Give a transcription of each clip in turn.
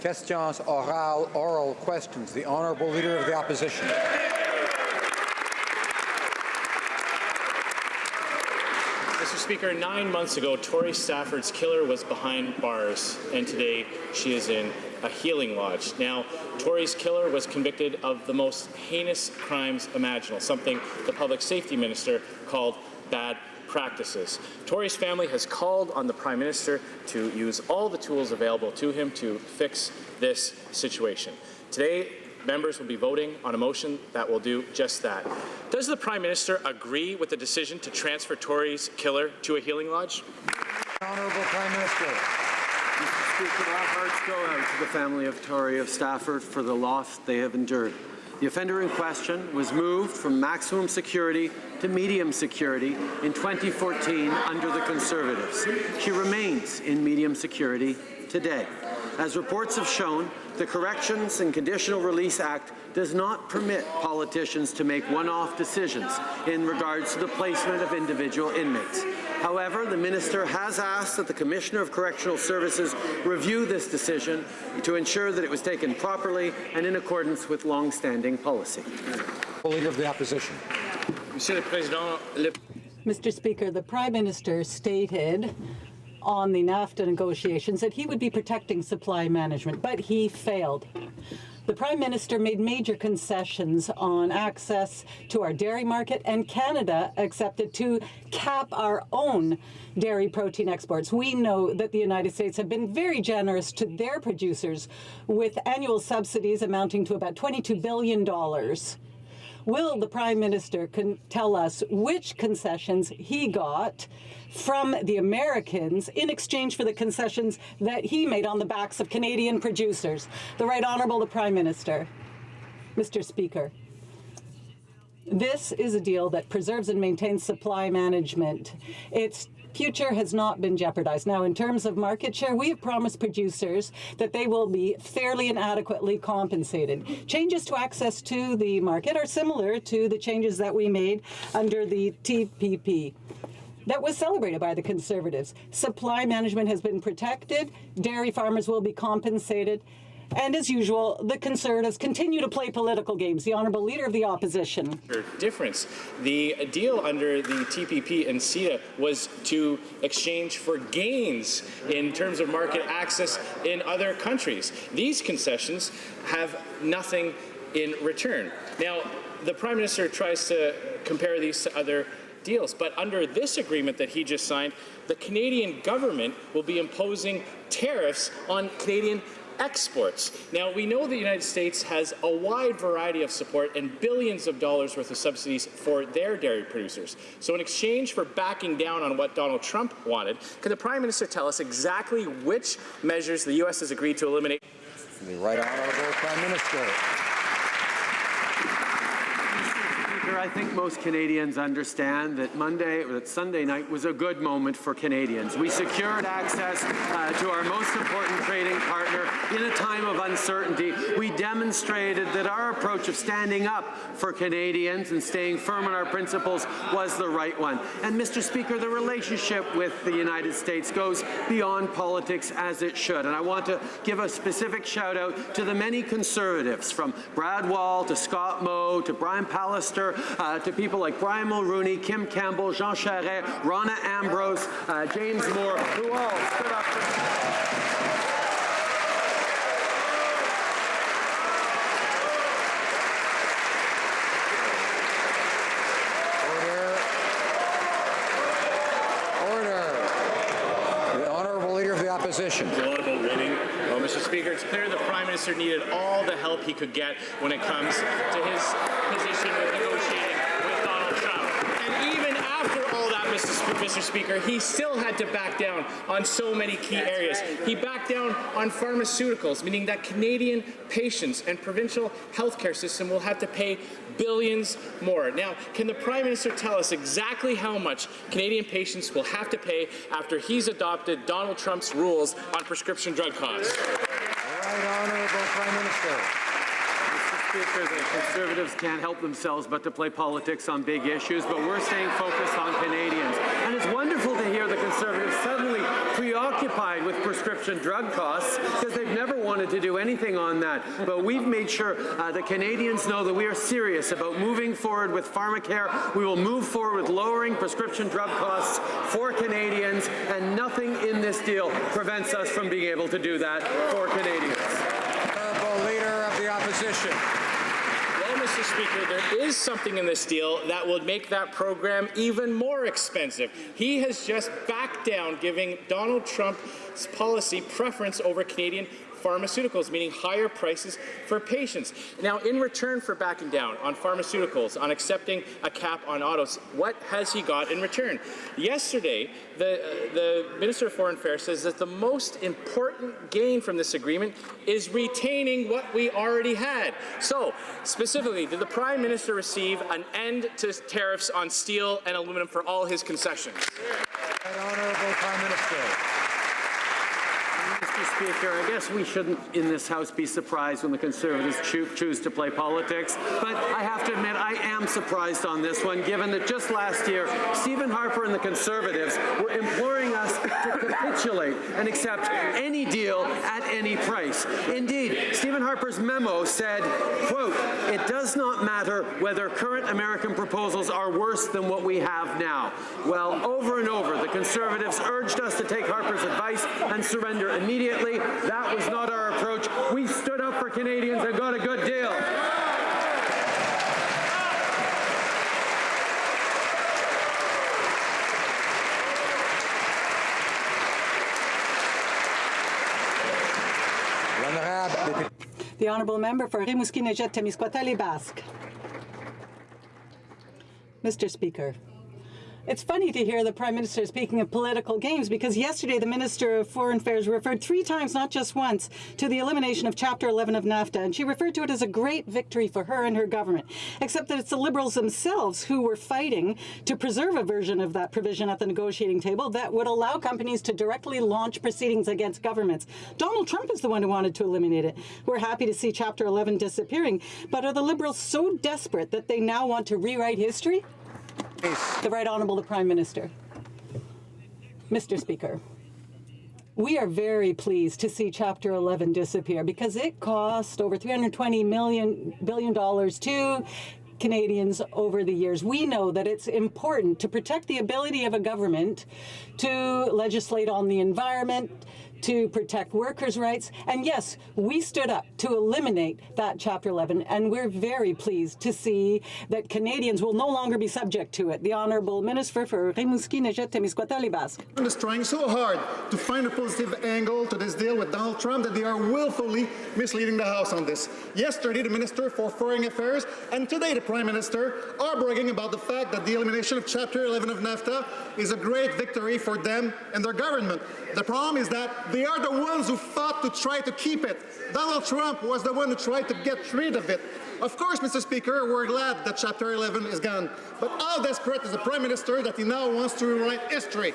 Questions orales, oral questions. The Honourable Leader of the Opposition. Mr. Speaker, 9 months ago, Tori Stafford's killer was behind bars, and today she is in a healing lodge. Now, Tori's killer was convicted of the most heinous crimes imaginable, something the Public Safety Minister called bad practices. Tori's family has called on the Prime Minister to use all the tools available to him to fix this situation. Today, members will be voting on a motion that will do just that. Does the Prime Minister agree with the decision to transfer Tori's killer to a healing lodge? Honourable Prime Minister. Mr. Speaker, our hearts go out to the family of Tori of Stafford for the loss they have endured. The offender in question was moved from maximum security to medium security in 2014 under the Conservatives. She remains in medium security today. As reports have shown, the Corrections and Conditional Release Act does not permit politicians to make one-off decisions in regards to the placement of individual inmates. However, the Minister has asked that the Commissioner of Correctional Services review this decision to ensure that it was taken properly and in accordance with long-standing policy. Leader of the Opposition. Mr. Speaker, the Prime Minister stated on the NAFTA negotiations that he would be protecting supply management, but he failed. The Prime Minister made major concessions on access to our dairy market, and Canada accepted to cap our own dairy protein exports. We know that the United States have been very generous to their producers with annual subsidies amounting to about $22 billion. Will the Prime Minister tell us which concessions he got from the Americans in exchange for the concessions that he made on the backs of Canadian producers? The Right Honourable the Prime Minister. Mr. Speaker, this is a deal that preserves and maintains supply management. Its future has not been jeopardized. Now, in terms of market share, we have promised producers that they will be fairly and adequately compensated. Changes to access to the market are similar to the changes that we made under the TPP. That was celebrated by the Conservatives. Supply management has been protected, dairy farmers will be compensated, and as usual, the Conservatives continue to play political games. The Honourable Leader of the Opposition. Difference. The deal under the TPP and CETA was to exchange for gains in terms of market access in other countries. These concessions have nothing in return. Now, the Prime Minister tries to compare these to other deals, but under this agreement that he just signed, the Canadian government will be imposing tariffs on Canadian exports. Now, we know the United States has a wide variety of support and billions of dollars worth of subsidies for their dairy producers. So in exchange for backing down on what Donald Trump wanted, could the Prime Minister tell us exactly which measures the U.S. has agreed to eliminate? The Right Honourable Prime Minister. I think most Canadians understand that Sunday night was a good moment for Canadians. We secured access to our most important trading partner in a time of uncertainty. We demonstrated that our approach of standing up for Canadians and staying firm on our principles was the right one. And Mr. Speaker, the relationship with the United States goes beyond politics, as it should. And I want to give a specific shout out to the many Conservatives, from Brad Wall to Scott Moe to Brian Pallister, to people like Brian Mulrooney, Kim Campbell, Jean Charest, Ronna Ambrose, James Moore, who all stood up Opposition. Well, Mr. Speaker, it's clear the Prime Minister needed all the help he could get when it comes to his position with negotiating with Donald Trump. And even after all that, Mr. Speaker, he still had to back down on so many key areas. He backed down on pharmaceuticals, meaning that Canadian patients and provincial healthcare system will have to pay billions more. Now, can the Prime Minister tell us exactly how much Canadian patients will have to pay after he's adopted Donald Trump's rules on prescription drug costs? Right Honourable Prime Minister. Mr. Speaker, the Conservatives can't help themselves but to play politics on big issues, but we're staying focused on Canadians. And it's wonderful to hear the Conservatives suddenly preoccupied with prescription prescription drug costs because they've never wanted to do anything on that. But we've made sure that Canadians know that we are serious about moving forward with pharmacare. We will move forward with lowering prescription drug costs for Canadians, and nothing in this deal prevents us from being able to do that for Canadians. Honourable Leader of the Opposition. Well, Mr. Speaker, there is something in this deal that would make that program even more expensive. He has just backed down, giving Donald Trump's policy preference over Canadian pharmaceuticals, meaning higher prices for patients. Now, in return for backing down on pharmaceuticals, on accepting a cap on autos, what has he got in return? Yesterday, the Minister of Foreign Affairs says that the most important gain from this agreement is retaining what we already had. So, specifically, did the Prime Minister receive an end to tariffs on steel and aluminum for all his concessions? Right Honourable Prime Minister. Mr. Speaker, I guess we shouldn't in this House be surprised when the Conservatives choose to play politics, but I have to admit I am surprised on this one, given that just last year, Stephen Harper and the Conservatives were imploring us to capitulate and accept any deal at any price. Indeed, Stephen Harper's memo said, quote, "It does not matter whether current American proposals are worse than what we have now." Well, over and over, the Conservatives urged us to take Harper's advice and surrender immediately. That was not our approach. We stood up for Canadians and got a good deal. The Honourable Member for Rimouski-Nejet-Témiscouata-Les-Basques. Mr. Speaker, it's funny to hear the Prime Minister speaking of political games, because yesterday the Minister of Foreign Affairs referred 3 times, not just once, to the elimination of Chapter 11 of NAFTA, and she referred to it as a great victory for her and her government, except that it's the Liberals themselves who were fighting to preserve a version of that provision at the negotiating table that would allow companies to directly launch proceedings against governments. Donald Trump is the one who wanted to eliminate it. We're happy to see Chapter 11 disappearing, but are the Liberals so desperate that they now want to rewrite history? The Right Honourable the Prime Minister. Mr. Speaker, we are very pleased to see Chapter 11 disappear because it cost over $320 billion to Canadians over the years. We know that it's important to protect the ability of a government to legislate on the environment, to protect workers' rights. And yes, we stood up to eliminate that Chapter 11, and we're very pleased to see that Canadians will no longer be subject to it. The Honourable Minister for Rimouski-Nejet-Témiscouata-Les-Basques. Is trying so hard to find a positive angle to this deal with Donald Trump that they are willfully misleading the House on this. Yesterday, the Minister for Foreign Affairs and today the Prime Minister are bragging about the fact that the elimination of Chapter 11 of NAFTA is a great victory for them and their government. The problem is that they are the ones who fought to try to keep it. Donald Trump was the one who tried to get rid of it. Of course, Mr. Speaker, we're glad that Chapter 11 is gone. But how desperate is the Prime Minister that he now wants to rewrite history?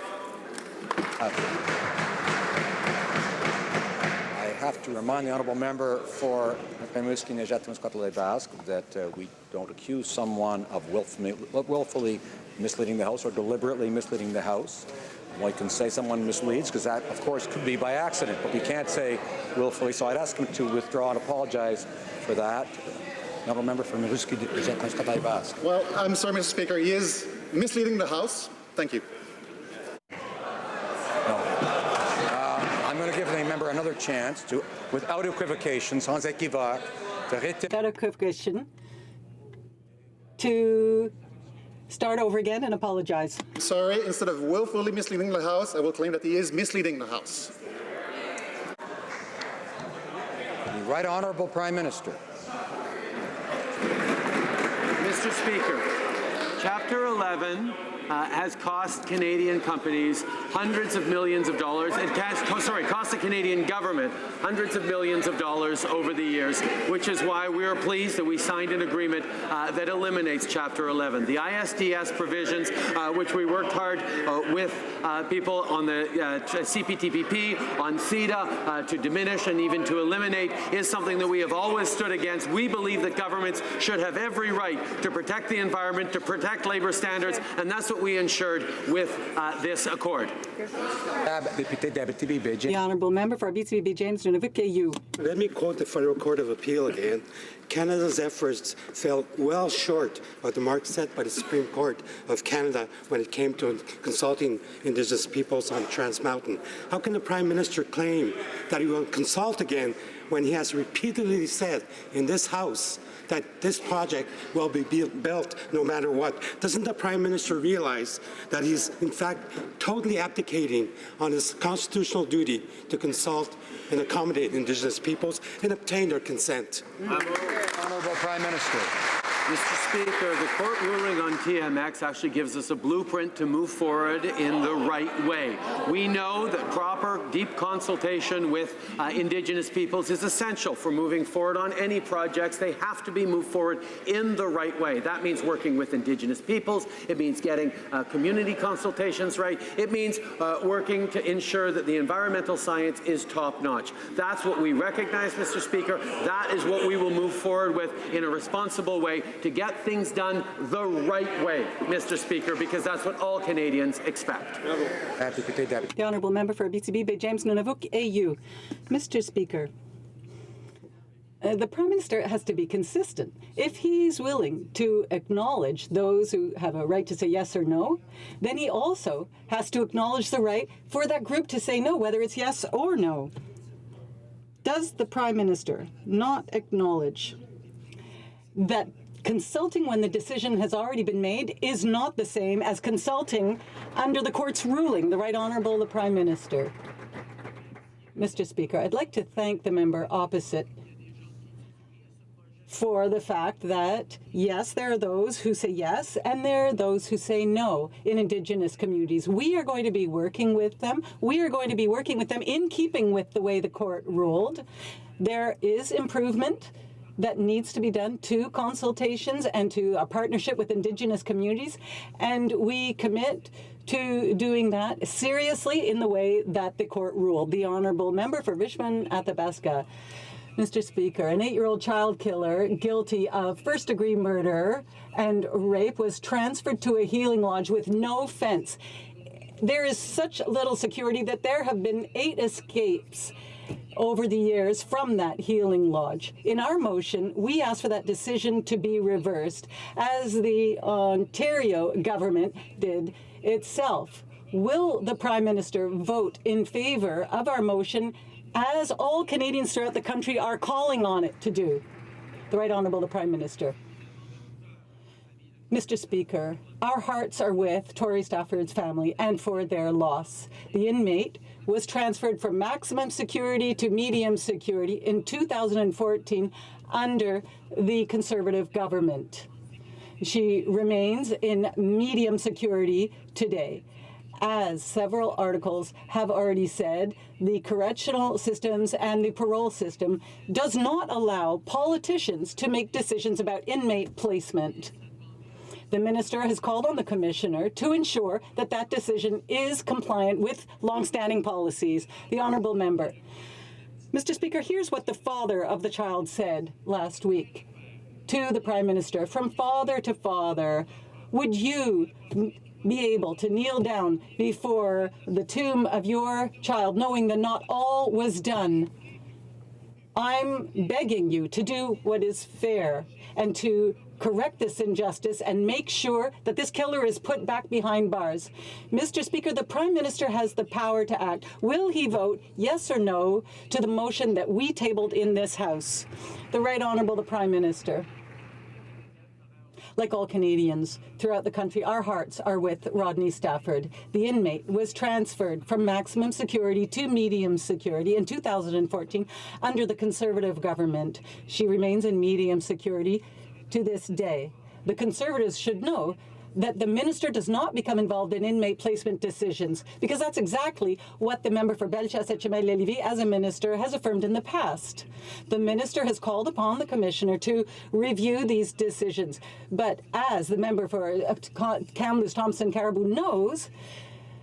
I have to remind the Honourable Member for Rimouski-Nejet-Témiscouata-Les-Basques that we don't accuse someone of willfully misleading the House or deliberately misleading the House. One can say someone misleads, because that, of course, could be by accident, but we can't say willfully. So I'd ask him to withdraw and apologize for that. Honourable Member for Rimouski-Nejet-Témiscouata-Les-Basques. Well, I'm sorry, Mr. Speaker. He is misleading the House. Thank you. No. I'm going to give the member another chance to, without equivocation, sans équivoque, Without equivocation, to start over again and apologize. Sorry, instead of willfully misleading the House, I will claim that he is misleading the House. The Right Honourable Prime Minister. Mr. Speaker, Chapter 11 has cost Canadian companies hundreds of millions of dollars, and cost the Canadian government hundreds of millions of dollars over the years, which is why we are pleased that we signed an agreement that eliminates Chapter 11. The ISDS provisions, which we worked hard with people on the CPTPP, on CETA, to diminish and even to eliminate, is something that we have always stood against. We believe that governments should have every right to protect the environment, to protect labor standards, and that's what what we ensured with this accord. The honourable member for BTB James Nunavut KU. Let me quote the Federal Court of Appeal again. Canada's efforts fell well short of the mark set by the Supreme Court of Canada when it came to consulting Indigenous peoples on Trans Mountain. How can the Prime Minister claim that he will consult again when he has repeatedly said in this House that this project will be built no matter what? Doesn't the Prime Minister realize that he's in fact totally abdicating on his constitutional duty to consult and accommodate Indigenous peoples and obtain their consent? Honourable Prime Minister. Mr. Speaker, the court ruling on TMX actually gives us a blueprint to move forward in the right way. We know that proper, deep consultation with Indigenous peoples is essential for moving forward on any projects. They have to be moved forward in the right way. That means working with Indigenous peoples. It means getting community consultations right. It means working to ensure that the environmental science is top-notch. That's what we recognize, Mr. Speaker. That is what we will move forward with in a responsible way to get things done the right way, Mr. Speaker, because that's what all Canadians expect. The honourable member for BTB James Nunavut AU. Mr. Speaker, the Prime Minister has to be consistent. If he's willing to acknowledge those who have a right to say yes or no, then he also has to acknowledge the right for that group to say no, whether it's yes or no. Does the Prime Minister not acknowledge that consulting when the decision has already been made is not the same as consulting under the court's ruling? The Right Honourable the Prime Minister. Mr. Speaker, I'd like to thank the member opposite for the fact that, yes, there are those who say yes and there are those who say no in Indigenous communities. We are going to be working with them. We are going to be working with them in keeping with the way the court ruled. There is improvement that needs to be done to consultations and to a partnership with Indigenous communities, and we commit to doing that seriously in the way that the court ruled. The honourable member for Richmond Athabasca. Mr. Speaker, an 8-year-old child killer guilty of first-degree murder and rape was transferred to a healing lodge with no fence. There is such little security that there have been 8 escapes over the years from that healing lodge. In our motion, we ask for that decision to be reversed, as the Ontario government did itself. Will the Prime Minister vote in favour of our motion, as all Canadians throughout the country are calling on it to do? The Right Honourable the Prime Minister. Mr. Speaker, our hearts are with Tory Stafford's family and for their loss. The inmate was transferred from maximum security to medium security in 2014 under the Conservative government. She remains in medium security today. As several articles have already said, the correctional systems and the parole system does not allow politicians to make decisions about inmate placement. The Minister has called on the Commissioner to ensure that that decision is compliant with long-standing policies. The Honourable Member. Mr. Speaker, here's what the father of the child said last week to the Prime Minister. From father to father, would you be able to kneel down before the tomb of your child, knowing that not all was done? I'm begging you to do what is fair and to correct this injustice and make sure that this killer is put back behind bars. Mr. Speaker, the Prime Minister has the power to act. Will he vote yes or no to the motion that we tabled in this House? The Right Honourable the Prime Minister. Like all Canadians throughout the country, our hearts are with Rodney Stafford. The inmate was transferred from maximum security to medium security in 2014 under the Conservative government. She remains in medium security to this day. The Conservatives should know that the Minister does not become involved in inmate placement decisions, because that's exactly what the member for Bellechasse-Etchemin-Lévis as a minister has affirmed in the past. The Minister has called upon the Commissioner to review these decisions, but as the member for Kamloops-Thompson-Caribou knows,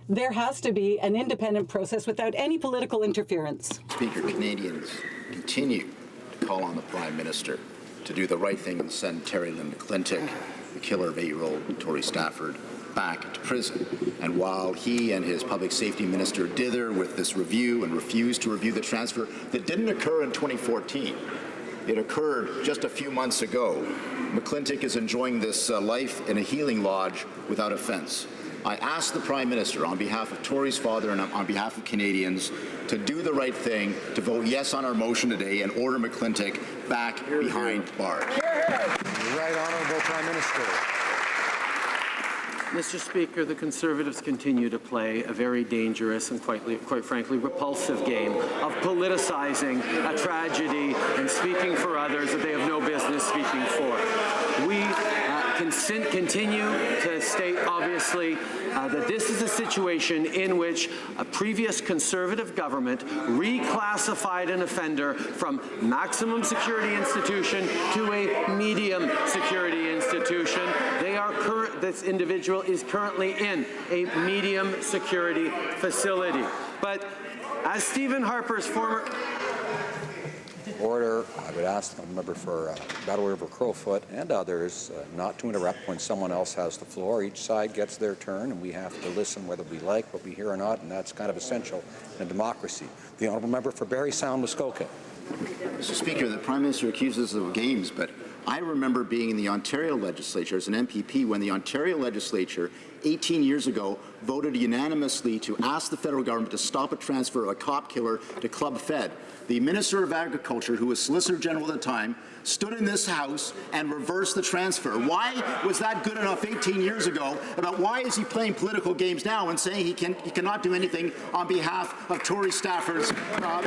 there has to be an independent process without any political interference. Speaker, Canadians continue to call on the Prime Minister to do the right thing and send Terri-Lynne McClintic, the killer of 8-year-old Tory Stafford, back to prison. And while he and his public safety minister dither with this review and refuse to review the transfer that didn't occur in 2014, it occurred just a few months ago. McClintic is enjoying this life in a healing lodge without offense. I ask the Prime Minister, on behalf of Tory's father and on behalf of Canadians, to do the right thing, to vote yes on our motion today and order McClintic back behind bars. Right Honourable Prime Minister. Mr. Speaker, the Conservatives continue to play a very dangerous and quite frankly repulsive game of politicizing a tragedy and speaking for others that they have no business speaking for. We continue to state, obviously, that this is a situation in which a previous Conservative government reclassified an offender from maximum security institution to a medium security institution. This individual is currently in a medium security facility. But as Stephen Harper's former... Order. I would ask the member for Battle River Crowfoot and others not to interrupt when someone else has the floor. Each side gets their turn, and we have to listen whether we like what we hear or not, and that's kind of essential in a democracy. The honourable member for Barrie Sound, Muskoka. Mr. Speaker, the Prime Minister accuses us of games, but I remember being in the Ontario legislature as an MPP when the Ontario legislature 18 years ago voted unanimously to ask the federal government to stop a transfer of a cop killer to Club Fed. The Minister of Agriculture, who was Solicitor General at the time, stood in this House and reversed the transfer. Why was that good enough 18 years ago? About why is he playing political games now and saying he cannot do anything on behalf of Tory staffers'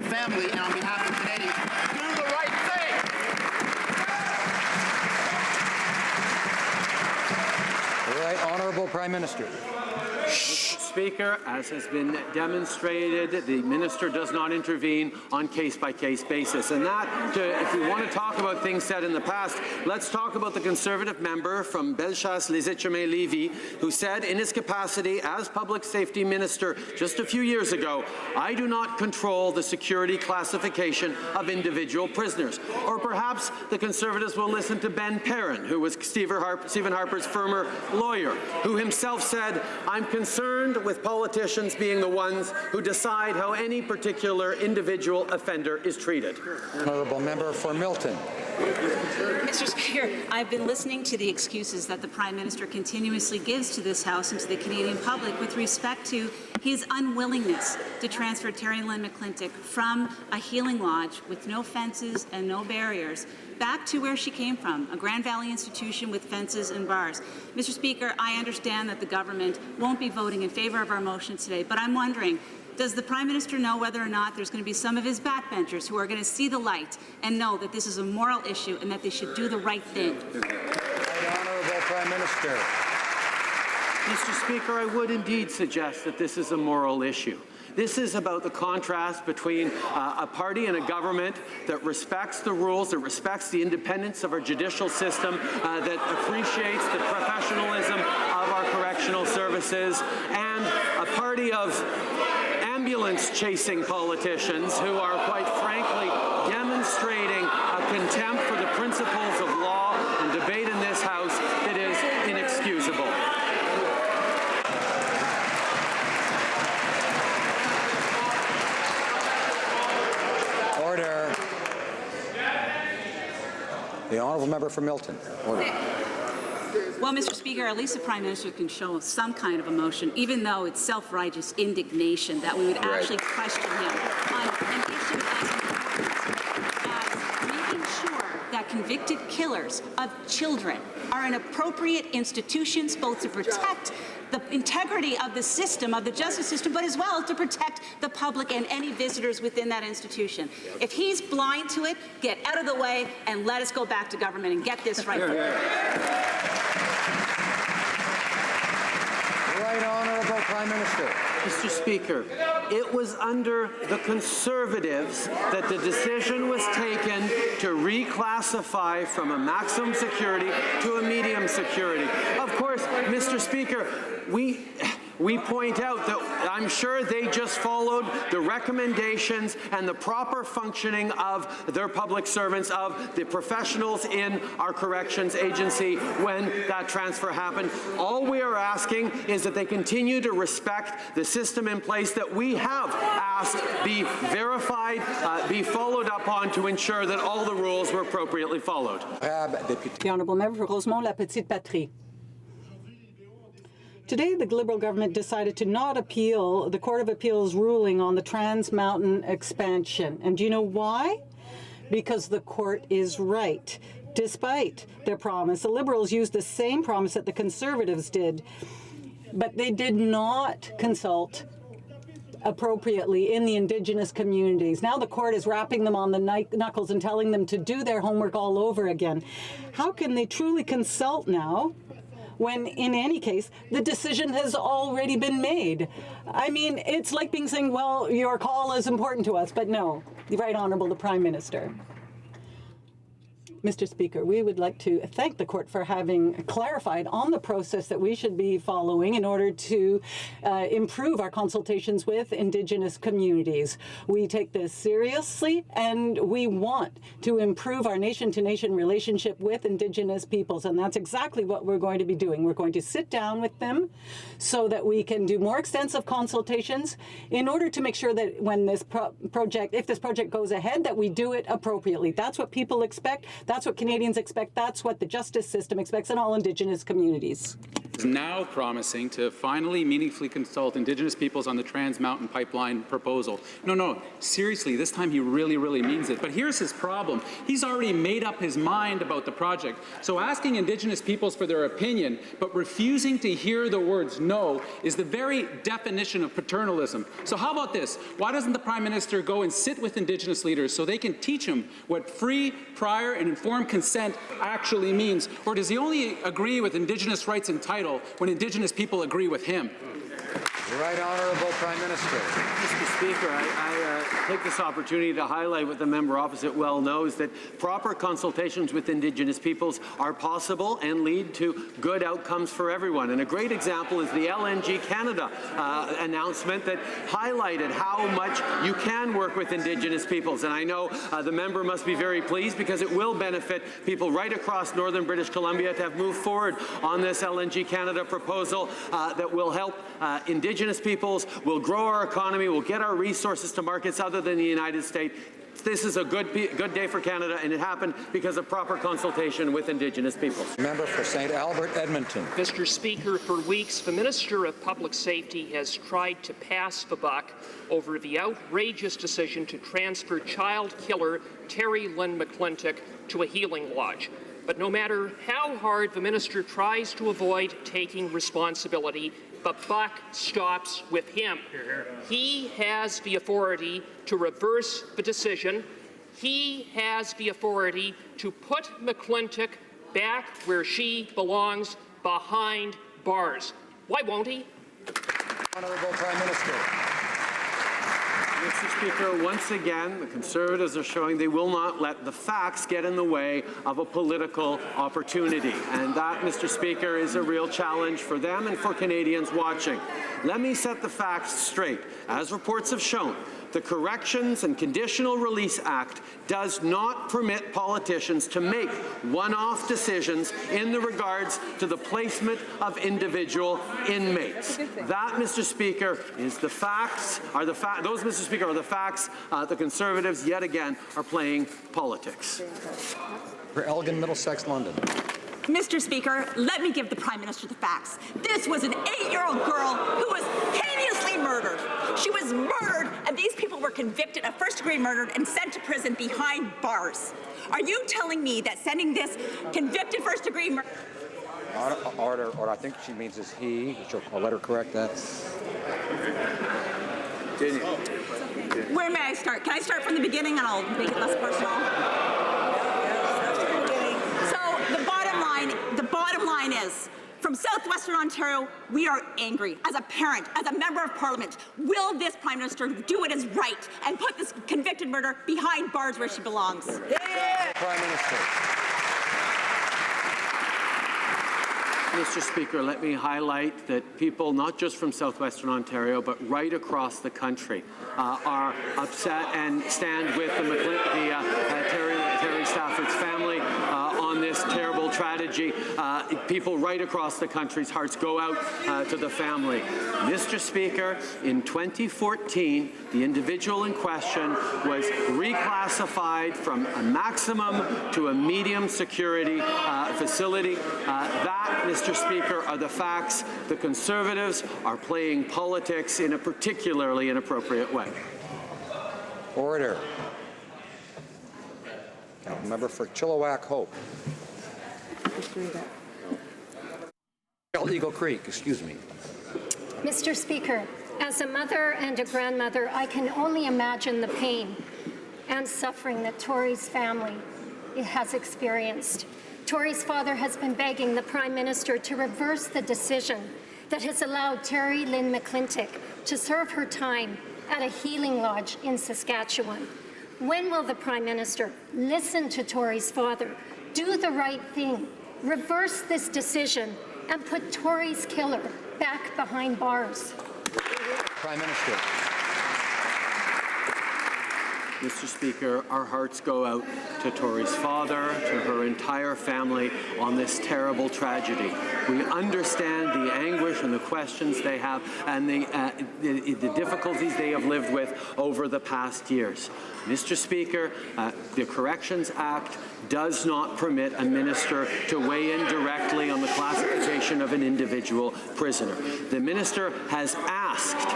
family and on behalf of Canadians? Do the right thing! All right, Honourable Prime Minister. Speaker, as has been demonstrated, the minister does not intervene on case-by-case basis. And that, if we want to talk about things said in the past, let's talk about the Conservative member from Bellechasse-les-Etchemins-Lévis, who said in his capacity as Public Safety Minister just a few years ago, I do not control the security classification of individual prisoners. Or perhaps the Conservatives will listen to Ben Perrin, who was Stephen Harper's former lawyer, who himself said, I'm concerned with politicians being the ones who decide how any particular individual offender is treated. Honourable member for Milton. Mr. Speaker, I've been listening to the excuses that the Prime Minister continuously gives to this House and to the Canadian public with respect to his unwillingness to transfer Terri-Lynne McClintic from a healing lodge with no fences and no barriers back to where she came from, a Grand Valley institution with fences and bars. Mr. Speaker, I understand that the government won't be voting in favour of our motion today, but I'm wondering, does the Prime Minister know whether or not there's going to be some of his backbenchers who are going to see the light and know that this is a moral issue and that they should do the right thing? Right Honourable Prime Minister. Mr. Speaker, I would indeed suggest that this is a moral issue. This is about the contrast between a party and a government that respects the rules, that respects the independence of our judicial system, that appreciates the professionalism of our correctional services, and a party of ambulance-chasing politicians who are, quite frankly, demonstrating a contempt for the principles of law and debate in this House that is inexcusable. Order. The honourable member for Milton. Order. Well, Mr. Speaker, at least the Prime Minister can show some kind of emotion, even though it's self-righteous indignation that we would actually question him on an issue as important as making sure that convicted killers of children are in appropriate institutions, both to protect the integrity of the system, of the justice system, but as well to protect the public and any visitors within that institution. If he's blind to it, get out of the way and let us go back to government and get this right. Right Honourable Prime Minister. Mr. Speaker, it was under the Conservatives that the decision was taken to reclassify from a maximum security to a medium security. Of course, Mr. Speaker, we point out that I'm sure they just followed the recommendations and the proper functioning of their public servants, of the professionals in our corrections agency when that transfer happened. All we are asking is that they continue to respect the system in place that we have asked be verified, be followed up on to ensure that all the rules were appropriately followed. The Honourable Member for Rosemont, La Petite Patrie. Today, the Liberal government decided to not appeal the Court of Appeal's ruling on the Trans Mountain expansion. And do you know why? Because the court is right. Despite their promise, the Liberals used the same promise that the Conservatives did, but they did not consult appropriately in the Indigenous communities. Now the court is rapping them on the knuckles and telling them to do their homework all over again. How can they truly consult now when, in any case, the decision has already been made? I mean, it's like being saying, well, your call is important to us, but no. Right Honourable the Prime Minister. Mr. Speaker, we would like to thank the court for having clarified on the process that we should be following in order to improve our consultations with Indigenous communities. We take this seriously, and we want to improve our nation-to-nation relationship with Indigenous peoples, and that's exactly what we're going to be doing. We're going to sit down with them so that we can do more extensive consultations in order to make sure that when this if this project goes ahead, that we do it appropriately. That's what people expect. That's what Canadians expect. That's what the justice system expects in all Indigenous communities. Is now promising to finally meaningfully consult Indigenous peoples on the Trans Mountain Pipeline proposal. No, seriously, this time he really, really means it. But here's his problem. He's already made up his mind about the project. So asking Indigenous peoples for their opinion, but refusing to hear the words no, is the very definition of paternalism. So how about this? Why doesn't the Prime Minister go and sit with Indigenous leaders so they can teach him what free, prior, and informed consent actually means? Or does he only agree with Indigenous rights and title when Indigenous people agree with him? Right Honourable Prime Minister. Mr. Speaker, I take this opportunity to highlight what the member opposite well knows, that proper consultations with Indigenous peoples are possible and lead to good outcomes for everyone. And a great example is the LNG Canada announcement that highlighted how much you can work with Indigenous peoples. And I know the member must be very pleased because it will benefit people right across northern British Columbia to have moved forward on this LNG Canada proposal that will help Indigenous peoples, will grow our economy, will get our resources to markets other than the United States. This is a good day for Canada, and it happened because of proper consultation with Indigenous peoples. Member for St. Albert, Edmonton. Mr. Speaker, for weeks, the Minister of Public Safety has tried to pass the buck over the outrageous decision to transfer child killer Terri-Lynne McClintic to a healing lodge. But no matter how hard the minister tries to avoid taking responsibility, the buck stops with him. He has the authority to reverse the decision. He has the authority to put McClintic back where she belongs, behind bars. Why won't he? Honourable Prime Minister. Mr. Speaker, once again, the Conservatives are showing they will not let the facts get in the way of a political opportunity. And that, Mr. Speaker, is a real challenge for them and for Canadians watching. Let me set the facts straight. As reports have shown, the Corrections and Conditional Release Act does not permit politicians to make one-off decisions in the regards to the placement of individual inmates. That, Mr. Speaker, is the facts. Those, Mr. Speaker, are the facts. The Conservatives, yet again, are playing politics. For Elgin, Middlesex, London. Mr. Speaker, let me give the Prime Minister the facts. This was an 8-year-old girl who was heinously murdered. She was murdered, and these people were convicted of first-degree murder and sent to prison behind bars. Are you telling me that sending this convicted first-degree murder... Order, I think she means is he. I'll let her correct that. Where may I start? Can I start from the beginning, and I'll make it less personal? The bottom line is, from southwestern Ontario, we are angry. As a parent, as a member of Parliament, will this Prime Minister do what is right and put this convicted murderer behind bars where she belongs? Yeah. Prime Minister. Mr. Speaker, let me highlight that people, not just from southwestern Ontario, but right across the country, are upset and stand with the Terry Stafford's family on this terrible tragedy. People right across the country's hearts go out to the family. Mr. Speaker, in 2014, the individual in question was reclassified from a maximum to a medium security facility. That, Mr. Speaker, are the facts. The Conservatives are playing politics in a particularly inappropriate way. Order. Member for Chilliwack Hope. Eagle Creek, excuse me. Mr. Speaker, as a mother and a grandmother, I can only imagine the pain and suffering that Tori's family has experienced. Tori's father has been begging the Prime Minister to reverse the decision that has allowed Terri-Lynne McClintic to serve her time at a healing lodge in Saskatchewan. When will the Prime Minister listen to Tori's father, do the right thing, reverse this decision, and put Tori's killer back behind bars? Prime Minister. Mr. Speaker, our hearts go out to Tori's father, to her entire family on this terrible tragedy. We understand the anguish and the questions they have and the difficulties they have lived with over the past years. Mr. Speaker, the Corrections Act does not permit a minister to weigh in directly on the classification of an individual prisoner. The minister has asked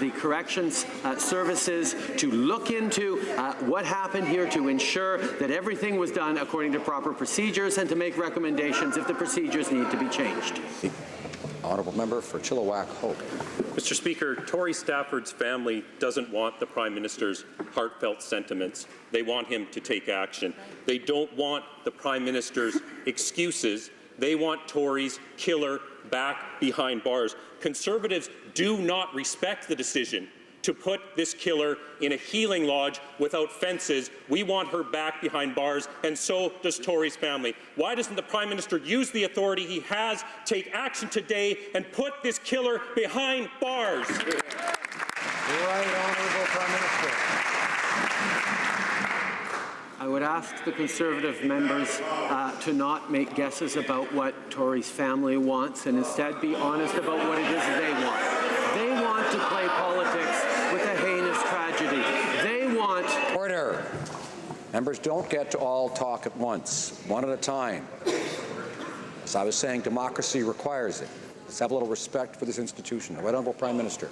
the corrections services to look into what happened here to ensure that everything was done according to proper procedures and to make recommendations if the procedures need to be changed. Honourable Member for Chilliwack Hope. Mr. Speaker, Tori Stafford's family doesn't want the Prime Minister's heartfelt sentiments. They want him to take action. They don't want the Prime Minister's excuses. They want Tori's killer back behind bars. Conservatives do not respect the decision to put this killer in a healing lodge without fences. We want her back behind bars, and so does Tori's family. Why doesn't the Prime Minister use the authority he has, take action today, and put this killer behind bars? Right, Honourable Prime Minister. I would ask the Conservative members to not make guesses about what Tori's family wants and instead be honest about what it is they want. They want to play politics with a heinous tragedy. They want... Order. Members don't get to all talk at once, one at a time. As I was saying, democracy requires it. Let's have a little respect for this institution. Right, Honourable Prime Minister.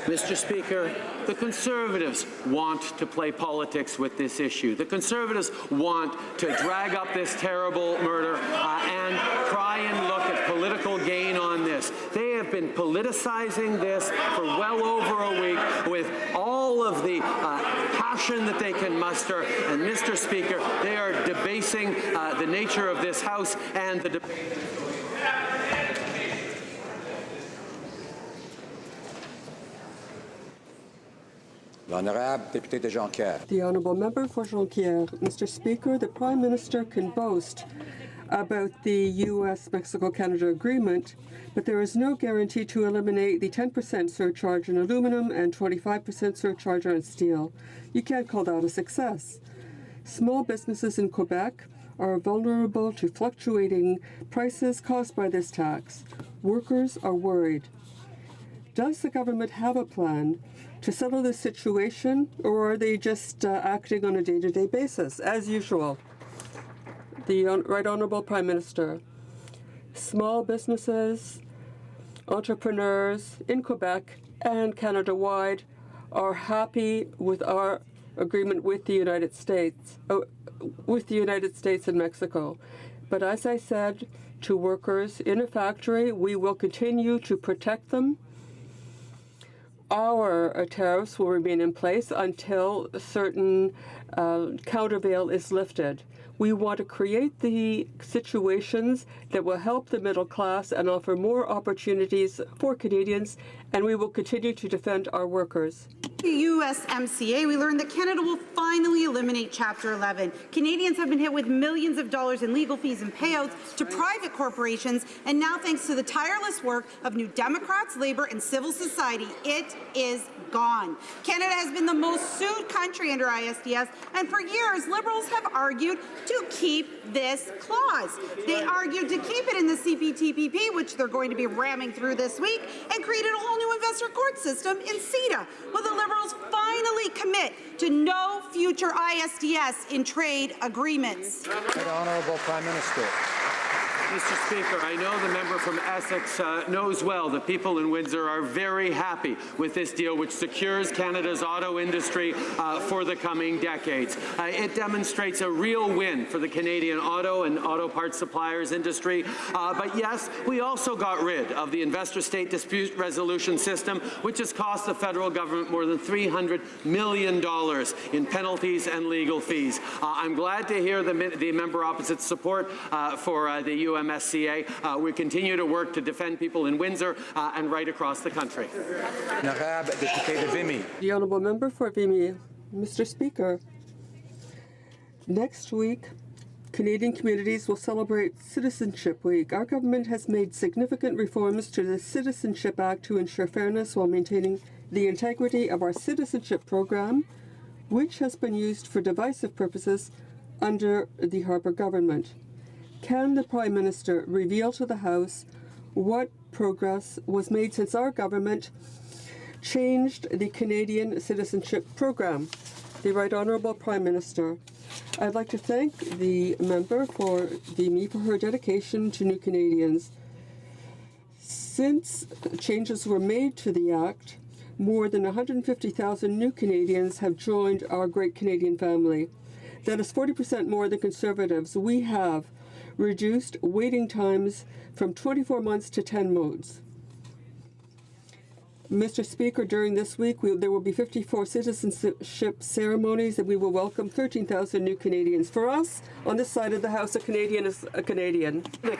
Mr. Speaker, the Conservatives want to play politics with this issue. The Conservatives want to drag up this terrible murder and try and look at political gain on this. They have been politicizing this for well over a week with all of the passion that they can muster. And, Mr. Speaker, they are debasing the nature of this House and the The Honourable Member for Jonquière. Mr. Speaker, the Prime Minister can boast about the US-Mexico-Canada agreement, but there is no guarantee to eliminate the 10% surcharge on aluminum and 25% surcharge on steel. You can't call that a success. Small businesses in Quebec are vulnerable to fluctuating prices caused by this tax. Workers are worried. Does the government have a plan to settle this situation, or are they just acting on a day-to-day basis, as usual? The Right Honourable Prime Minister. Small businesses, entrepreneurs in Quebec and Canada-wide are happy with our agreement with the United States, and Mexico. But as I said to workers in a factory, we will continue to protect them. Our tariffs will remain in place until a certain countervail is lifted. We want to create the situations that will help the middle class and offer more opportunities for Canadians, and we will continue to defend our workers. USMCA, we learned that Canada will finally eliminate Chapter 11. Canadians have been hit with millions of dollars in legal fees and payouts to private corporations, and now thanks to the tireless work of New Democrats, Labour and civil society, it is gone. Canada has been the most sued country under ISDS, and for years, Liberals have argued to keep this clause. They argued to keep it in the CPTPP, which they're going to be ramming through this week, and created a whole new investor court system in CETA. Will the Liberals finally commit to no future ISDS in trade agreements? The Honourable Prime Minister. Mr. Speaker, I know the member from Essex knows well that people in Windsor are very happy with this deal, which secures Canada's auto industry for the coming decades. It demonstrates a real win for the Canadian auto and auto parts suppliers industry. But yes, we also got rid of the investor-state dispute resolution system, which has cost the federal government more than $300 million in penalties and legal fees. I'm glad to hear the member opposite's support for the USMCA. We continue to work to defend people in Windsor and right across the country. The honourable member for Vimy. Mr. Speaker, next week, Canadian communities will celebrate Citizenship Week. Our government has made significant reforms to the Citizenship Act to ensure fairness while maintaining the integrity of our citizenship program, which has been used for divisive purposes under the Harper government. Can the Prime Minister reveal to the House what progress was made since our government changed the Canadian citizenship program? The Right Honourable Prime Minister. I'd like to thank the member for Vimy for her dedication to new Canadians. Since changes were made to the Act, more than 150,000 new Canadians have joined our great Canadian family. That is 40% more than Conservatives. We have reduced waiting times from 24 months to 10 months. Mr. Speaker, during this week, there will be 54 citizenship ceremonies, and we will welcome 13,000 new Canadians. For us, on this side of the House, a Canadian is a Canadian. The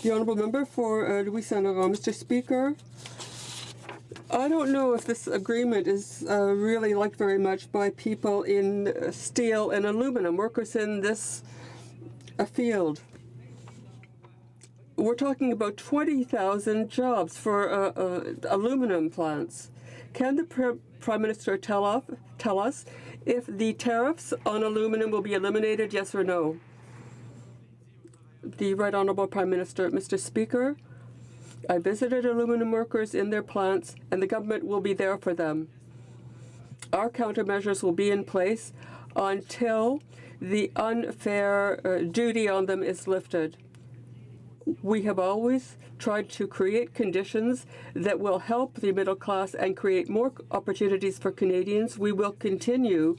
honourable member for Louis Saint-Laurent. Mr. Speaker, I don't know if this agreement is really liked very much by people in steel and aluminum, workers in this field. We're talking about 20,000 jobs for aluminum plants. Can the Prime Minister tell us if the tariffs on aluminum will be eliminated, yes or no? The Right Honourable Prime Minister. Mr. Speaker, I visited aluminum workers in their plants, and the government will be there for them. Our countermeasures will be in place until the unfair duty on them is lifted. We have always tried to create conditions that will help the middle class and create more opportunities for Canadians. We will continue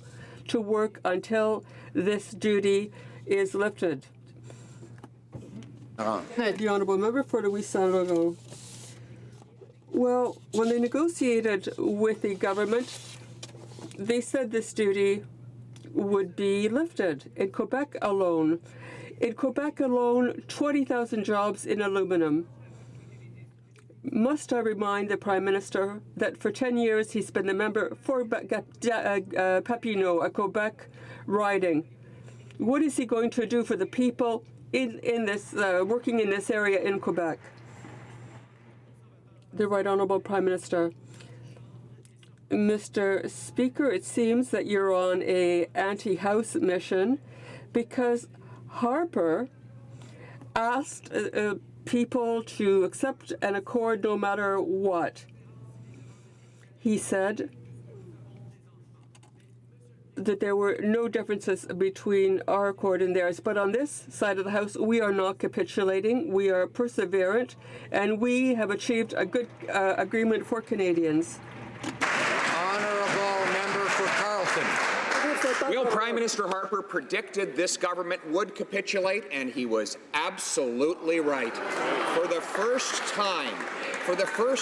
to work until this duty is lifted. The honourable member for Louis Saint-Laurent. Well, when they negotiated with the government, they said this duty would be lifted. In Quebec alone, 20,000 jobs in aluminum. Must I remind the Prime Minister that for 10 years he's been the member for Papineau, a Quebec riding. What is he going to do for the people in this working in this area in Quebec? The Right Honourable Prime Minister. Mr. Speaker, it seems that you're on a anti-House mission because Harper asked people to accept an accord no matter what. He said that there were no differences between our accord and theirs. But on this side of the House, we are not capitulating. We are perseverant, and we have achieved a good agreement for Canadians. Honourable member for Carleton. Well, Prime Minister Harper predicted this government would capitulate, and he was absolutely right. For the first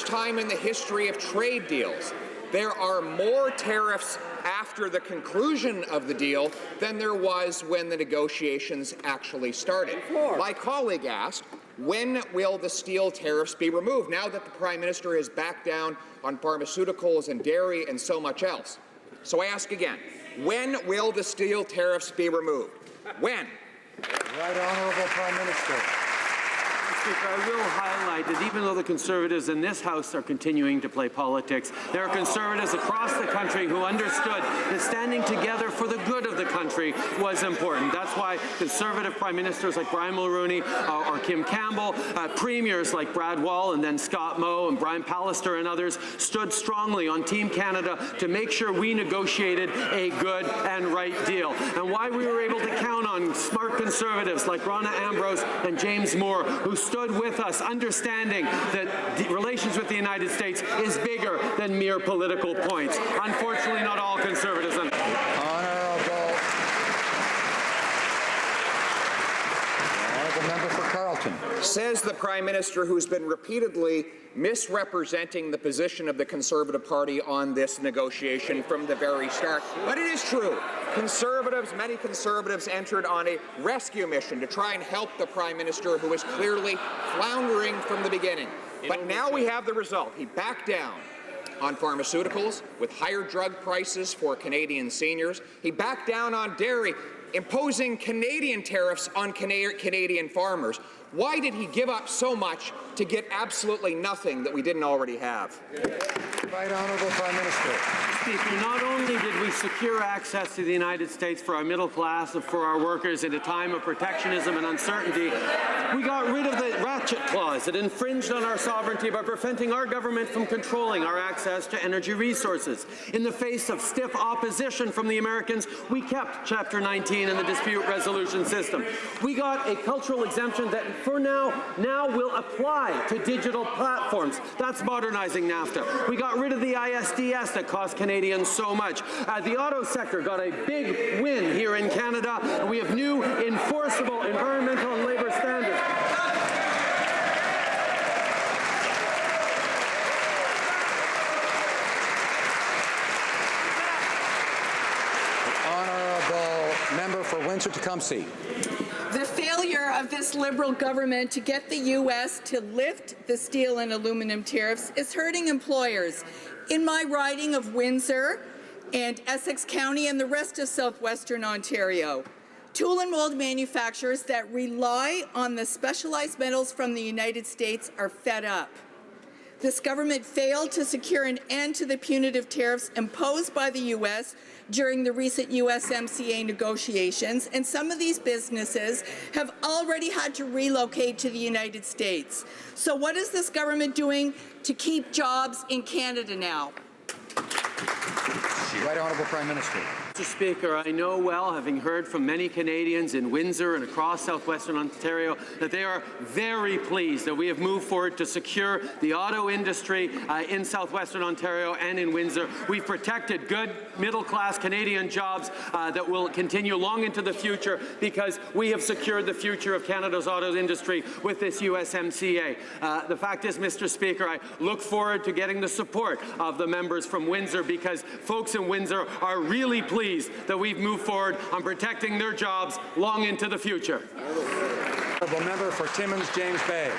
time in the history of trade deals, there are more tariffs after the conclusion of the deal than there was when the negotiations actually started. My colleague asked, when will the steel tariffs be removed now that the Prime Minister has backed down on pharmaceuticals and dairy and so much else? So I ask again, when will the steel tariffs be removed? When? Right Honourable Prime Minister. Speaker, I will highlight that even though the Conservatives in this House are continuing to play politics, there are Conservatives across the country who understood that standing together for the good of the country was important. That's why Conservative Prime Ministers like Brian Mulroney or Kim Campbell, Premiers like Brad Wall and then Scott Moe and Brian Pallister and others stood strongly on Team Canada to make sure we negotiated a good and right deal. And why we were able to count on smart Conservatives like Ronna Ambrose and James Moore, who stood with us, understanding that the relations with the United States is bigger than mere political points. Unfortunately, not all Conservatives. Honourable member for Carleton. Says the Prime Minister, who's been repeatedly misrepresenting the position of the Conservative Party on this negotiation from the very start. But it is true. Conservatives, many Conservatives entered on a rescue mission to try and help the Prime Minister, who was clearly floundering from the beginning. But now we have the result. He backed down on pharmaceuticals with higher drug prices for Canadian seniors. He backed down on dairy, imposing Canadian tariffs on Canadian farmers. Why did he give up so much to get absolutely nothing that we didn't already have? Right Honourable Prime Minister. Speaker, not only did we secure access to the United States for our middle class and for our workers in a time of protectionism and uncertainty, we got rid of the ratchet clause that infringed on our sovereignty by preventing our government from controlling our access to energy resources. In the face of stiff opposition from the Americans, we kept Chapter 19 in the dispute resolution system. We got a cultural exemption that for now will apply to digital platforms. That's modernizing NAFTA. We got rid of the ISDS that cost Canadians so much. The auto sector got a big win here in Canada, and we have new enforceable environmental and labor standards. Honourable member for Windsor-Tecumseh. The failure of this Liberal government to get the U.S. to lift the steel and aluminum tariffs is hurting employers. In my riding of Windsor and Essex County and the rest of southwestern Ontario, tool and mold manufacturers that rely on the specialized metals from the United States are fed up. This government failed to secure an end to the punitive tariffs imposed by the U.S. during the recent USMCA negotiations, and some of these businesses have already had to relocate to the United States. So what is this government doing to keep jobs in Canada now? Right Honourable Prime Minister. Mr. Speaker, I know well, having heard from many Canadians in Windsor and across southwestern Ontario, that they are very pleased that we have moved forward to secure the auto industry in southwestern Ontario and in Windsor. We've protected good middle-class Canadian jobs that will continue long into the future because we have secured the future of Canada's auto industry with this USMCA. The fact is, Mr. Speaker, I look forward to getting the support of the members from Windsor because folks in Windsor are really pleased that we've moved forward on protecting their jobs long into the future. Honourable member for Timmins, James Bay.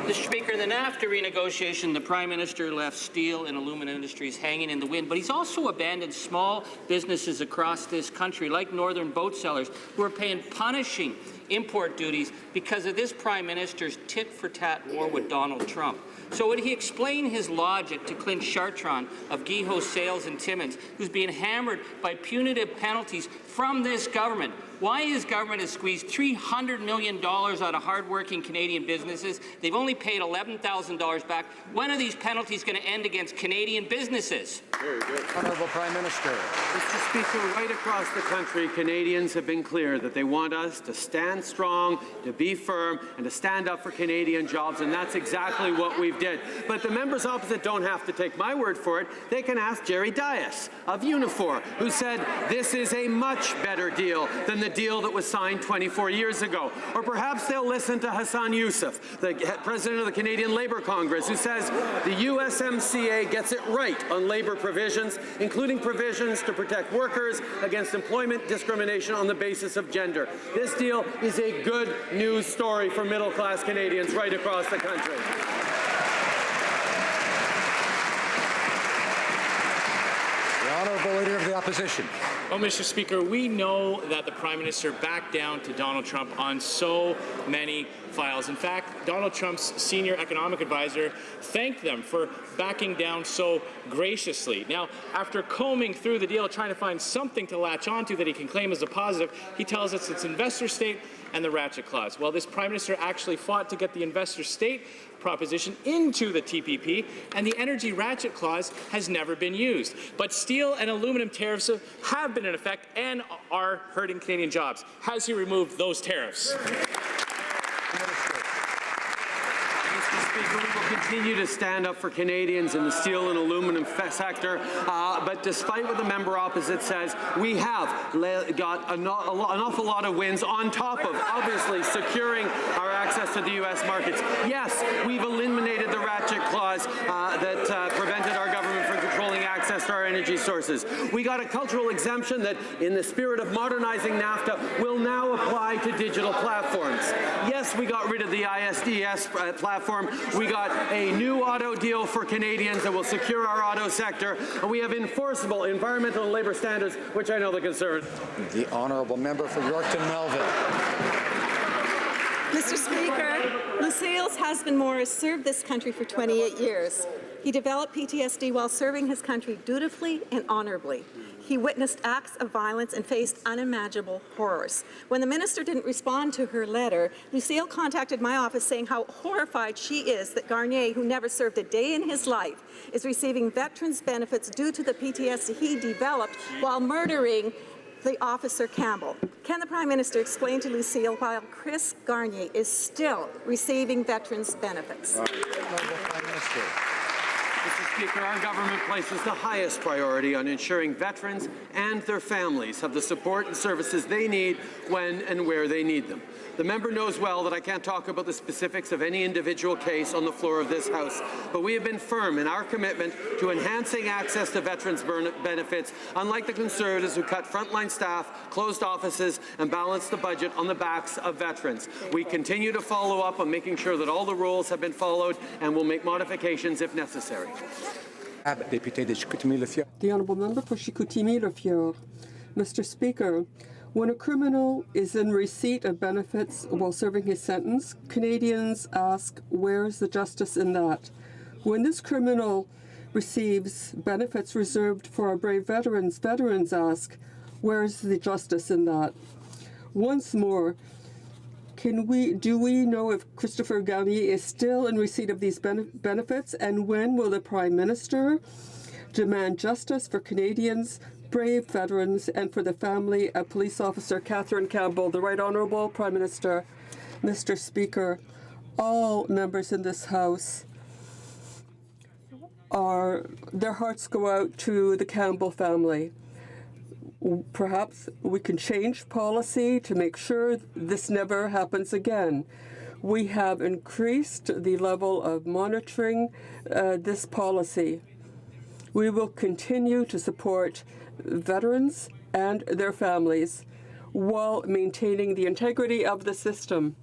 Mr. Speaker, in the NAFTA renegotiation, the Prime Minister left steel and aluminum industries hanging in the wind, but he's also abandoned small businesses across this country, like Northern Boat Sellers, who are paying punishing import duties because of this Prime Minister's tit-for-tat war with Donald Trump. So would he explain his logic to Clint Chartrand of Geho Sales in Timmins, who's being hammered by punitive penalties from this government? Why his government has squeezed $300 million out of hardworking Canadian businesses? They've only paid $11,000 back. When are these penalties going to end against Canadian businesses? Very good. Honourable Prime Minister. Mr. Speaker, right across the country, Canadians have been clear that they want us to stand strong, to be firm, and to stand up for Canadian jobs, and that's exactly what we've did. But the members opposite don't have to take my word for it. They can ask Jerry Dias of Unifor, who said this is a much better deal than the deal that was signed 24 years ago. Or perhaps they'll listen to Hassan Yousaf, the president of the Canadian Labour Congress, who says the USMCA gets it right on labour provisions, including provisions to protect workers against employment discrimination on the basis of gender. This deal is a good news story for middle-class Canadians right across the country. The Honourable Leader of the Opposition. Well, Mr. Speaker, we know that the Prime Minister backed down to Donald Trump on so many files. In fact, Donald Trump's senior economic advisor thanked them for backing down so graciously. Now, after combing through the deal, trying to find something to latch onto that he can claim as a positive, he tells us it's investor state and the ratchet clause. Well, this Prime Minister actually fought to get the investor state proposition into the TPP, and the energy ratchet clause has never been used. But steel and aluminum tariffs have been in effect and are hurting Canadian jobs. Has he removed those tariffs? Speaker, we will continue to stand up for Canadians in the steel and aluminum sector, but despite what the member opposite says, we have got an awful lot of wins on top of, obviously, securing our access to the U.S. markets. Yes, we've eliminated the ratchet clause that prevented our government from controlling access to our energy sources. We got a cultural exemption that, in the spirit of modernizing NAFTA, will now apply to digital platforms. Yes, we got rid of the ISDS platform. We got a new auto deal for Canadians that will secure our auto sector, and we have enforceable environmental and labour standards, which I know the Conservatives. The Honourable Member for Yorkton Melville. Mr. Speaker, Lucille's husband Morris served this country for 28 years. He developed PTSD while serving his country dutifully and honourably. He witnessed acts of violence and faced unimaginable horrors. When the minister didn't respond to her letter, Lucille contacted my office saying how horrified she is that Garnier, who never served a day in his life, is receiving veterans' benefits due to the PTSD he developed while murdering the officer Campbell. Can the Prime Minister explain to Lucille why Chris Garnier is still receiving veterans' benefits? Prime Minister. Mr. Speaker, our government places the highest priority on ensuring veterans and their families have the support and services they need when and where they need them. The member knows well that I can't talk about the specifics of any individual case on the floor of this House, but we have been firm in our commitment to enhancing access to veterans' benefits, unlike the Conservatives who cut frontline staff, closed offices, and balanced the budget on the backs of veterans. We continue to follow up on making sure that all the rules have been followed and will make modifications if necessary. The Honourable Member for Chicoutimi-Le-Fjord. Mr. Speaker, when a criminal is in receipt of benefits while serving his sentence, Canadians ask, where's the justice in that? When this criminal receives benefits reserved for our brave veterans, veterans ask, where's the justice in that? Once more, do we know if Christopher Garnier is still in receipt of these benefits, and when will the Prime Minister demand justice for Canadians, brave veterans, and for the family of Police Officer Catherine Campbell? The Right Honourable Prime Minister. Mr. Speaker, all members in this House their hearts go out to the Campbell family. Perhaps we can change policy to make sure this never happens again. We have increased the level of monitoring this policy. We will continue to support veterans and their families while maintaining the integrity of the system.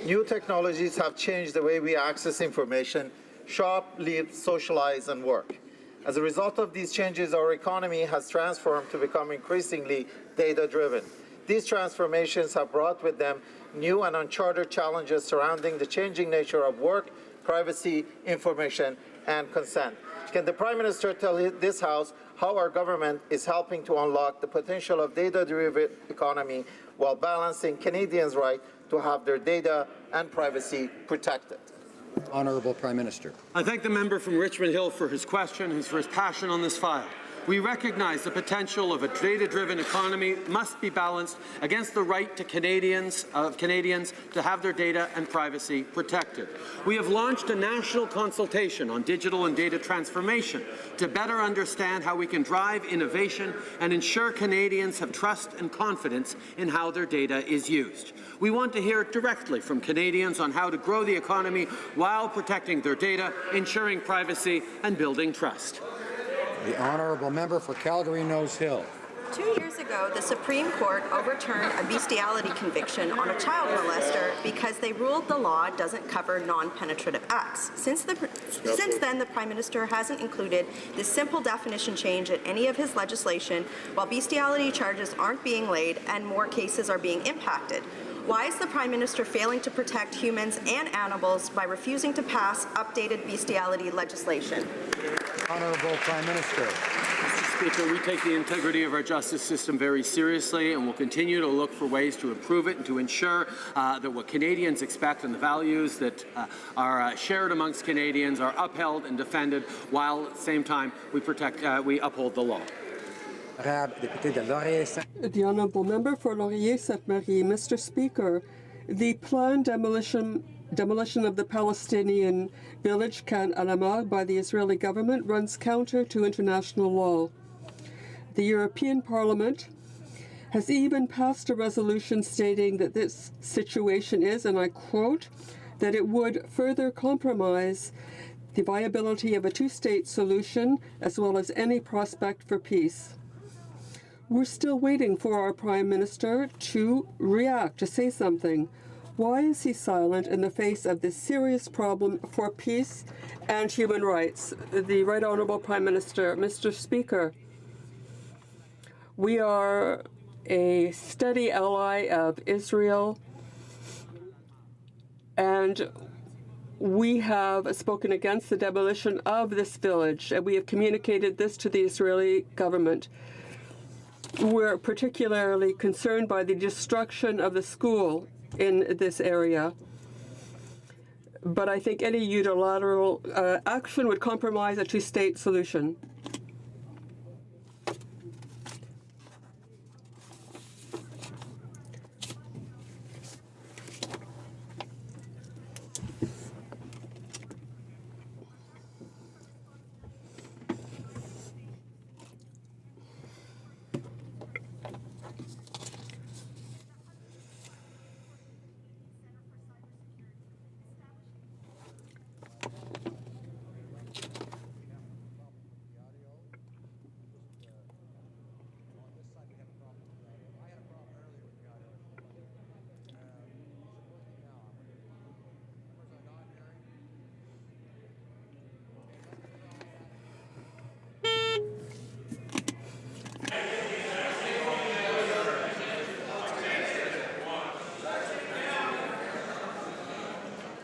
New technologies have changed the way we access information, shop, live, socialize, and work. As a result of these changes, our economy has transformed to become increasingly data-driven. These transformations have brought with them new and uncharted challenges surrounding the changing nature of work, privacy, information, and consent. Can the Prime Minister tell this House how our government is helping to unlock the potential of data-driven economy while balancing Canadians' right to have their data and privacy protected? Honourable Prime Minister. I thank the member from Richmond Hill for his question and for his passion on this file. We recognize the potential of a data-driven economy must be balanced against the right to Canadians to have their data and privacy protected. We have launched a national consultation on digital and data transformation to better understand how we can drive innovation and ensure Canadians have trust and confidence in how their data is used. We want to hear directly from Canadians on how to grow the economy while protecting their data, ensuring privacy and building trust. The honourable member for Calgary-Nose Hill. 2 years ago, the Supreme Court overturned a bestiality conviction on a child molester because they ruled the law doesn't cover non-penetrative acts. Since then, the Prime Minister hasn't included this simple definition change in any of his legislation, while bestiality charges aren't being laid and more cases are being impacted. Why is the Prime Minister failing to protect humans and animals by refusing to pass updated bestiality legislation? Honourable Prime Minister. Mr. Speaker, we take the integrity of our justice system very seriously and will continue to look for ways to improve it and to ensure that what Canadians expect and the values that are shared amongst Canadians are upheld and defended, while at the same time we uphold the law. The Honourable Member for Laurier-Sainte-Marie. Mr. Speaker, the planned demolition of the Palestinian village Khan al-Amal by the Israeli government runs counter to international law. The European Parliament has even passed a resolution stating that this situation is, and I quote, that it would further compromise the viability of a two-state solution as well as any prospect for peace. We're still waiting for our Prime Minister to react, to say something. Why is he silent in the face of this serious problem for peace and human rights? The Right Honourable Prime Minister. Mr. Speaker, we are a steady ally of Israel, and we have spoken against the demolition of this village, and we have communicated this to the Israeli government. We're particularly concerned by the destruction of the school in this area. But I think any unilateral action would compromise a two-state solution.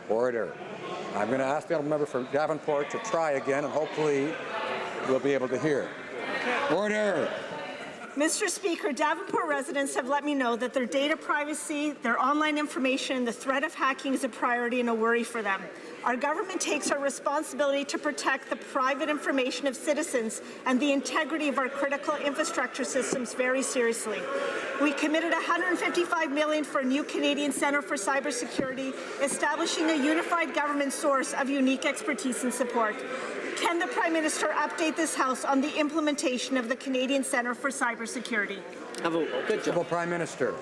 Order. I'm going to ask the honourable member for Davenport to try again, and hopefully we'll be able to hear. Order. Mr. Speaker, Davenport residents have let me know that their data privacy, their online information, the threat of hacking is a priority and a worry for them. Our government takes our responsibility to protect the private information of citizens and the integrity of our critical infrastructure systems very seriously. We committed $155 million for a new Canadian Centre for Cybersecurity, establishing a unified government source of unique expertise and support. Can the Prime Minister update this House on the implementation of the Canadian Centre for Cybersecurity? Good job. Prime Minister.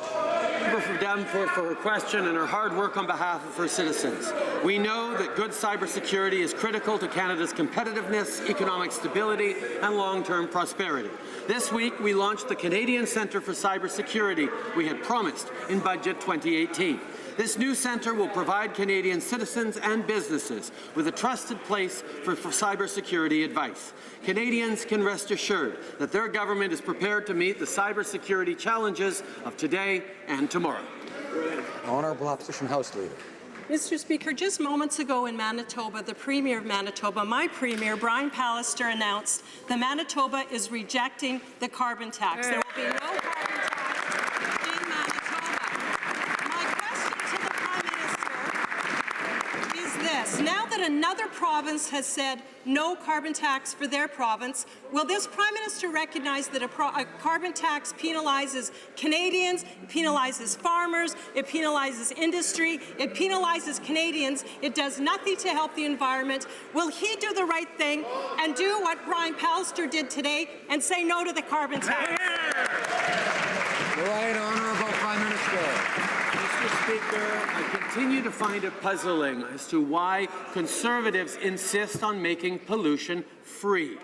Member for Davenport for her question and her hard work on behalf of her citizens. We know that good cybersecurity is critical to Canada's competitiveness, economic stability, and long-term prosperity. This week, we launched the Canadian Centre for Cybersecurity we had promised in Budget 2018. This new centre will provide Canadian citizens and businesses with a trusted place for cybersecurity advice. Canadians can rest assured that their government is prepared to meet the cybersecurity challenges of today and tomorrow. Honourable Opposition House Leader. Mr. Speaker, just moments ago in Manitoba, the Premier of Manitoba, my Premier, Brian Pallister, announced that Manitoba is rejecting the carbon tax. There will be no carbon tax in Manitoba. My question to the Prime Minister is this. Now that another province has said no carbon tax for their province, will this Prime Minister recognize that a carbon tax penalizes Canadians, it penalizes farmers, it penalizes industry, it penalizes Canadians, it does nothing to help the environment? Will he do the right thing and do what Brian Pallister did today and say no to the carbon tax? The right honourable Prime Minister. Mr. Speaker, I continue to find it puzzling as to why Conservatives insist on making pollution free.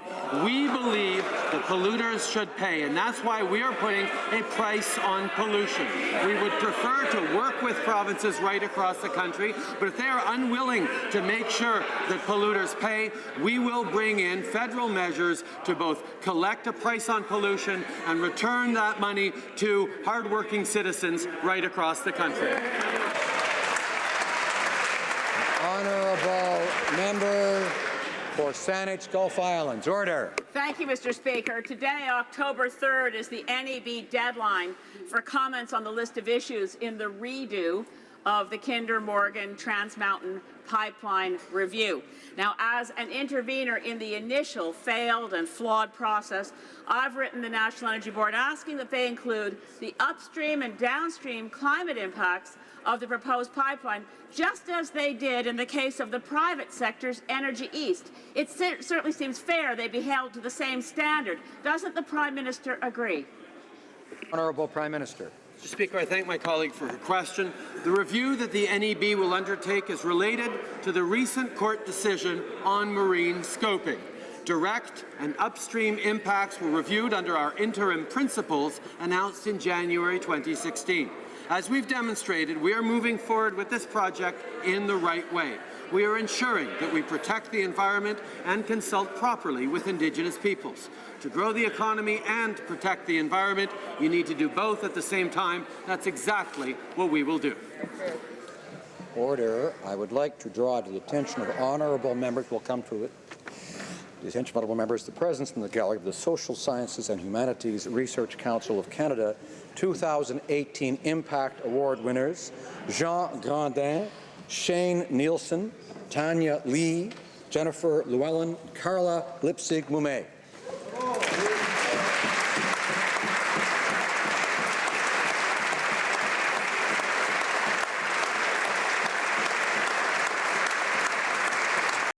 We believe that polluters should pay, and that's why we are putting a price on pollution. We would prefer to work with provinces right across the country, but if they are unwilling to make sure that polluters pay, we will bring in federal measures to both collect a price on pollution and return that money to hardworking citizens right across the country. Honourable member for Saanich Gulf Islands. Order. Thank you, Mr. Speaker. Today, October 3rd, is the NEB deadline for comments on the list of issues in the redo of the Kinder Morgan Trans Mountain Pipeline review. Now, as an intervener in the initial failed and flawed process, I've written the National Energy Board asking that they include the upstream and downstream climate impacts of the proposed pipeline, just as they did in the case of the private sector's Energy East. It certainly seems fair they be held to the same standard. Doesn't the Prime Minister agree? Honourable Prime Minister. Mr. Speaker, I thank my colleague for her question. The review that the NEB will undertake is related to the recent court decision on marine scoping. Direct and upstream impacts were reviewed under our interim principles announced in January 2016. As we've demonstrated, we are moving forward with this project in the right way. We are ensuring that we protect the environment and consult properly with Indigenous peoples. To grow the economy and protect the environment, you need to do both at the same time. That's exactly what we will do. Order. I would like to draw to the attention of honourable members. We'll come to it. The attention of honourable members, the presence in the gallery of the Social Sciences and Humanities Research Council of Canada 2018 Impact Award winners, Jean Grandin, Shane Nielsen, Tanya Lee, Jennifer Llewellyn, Carla Lipsig-Moumet.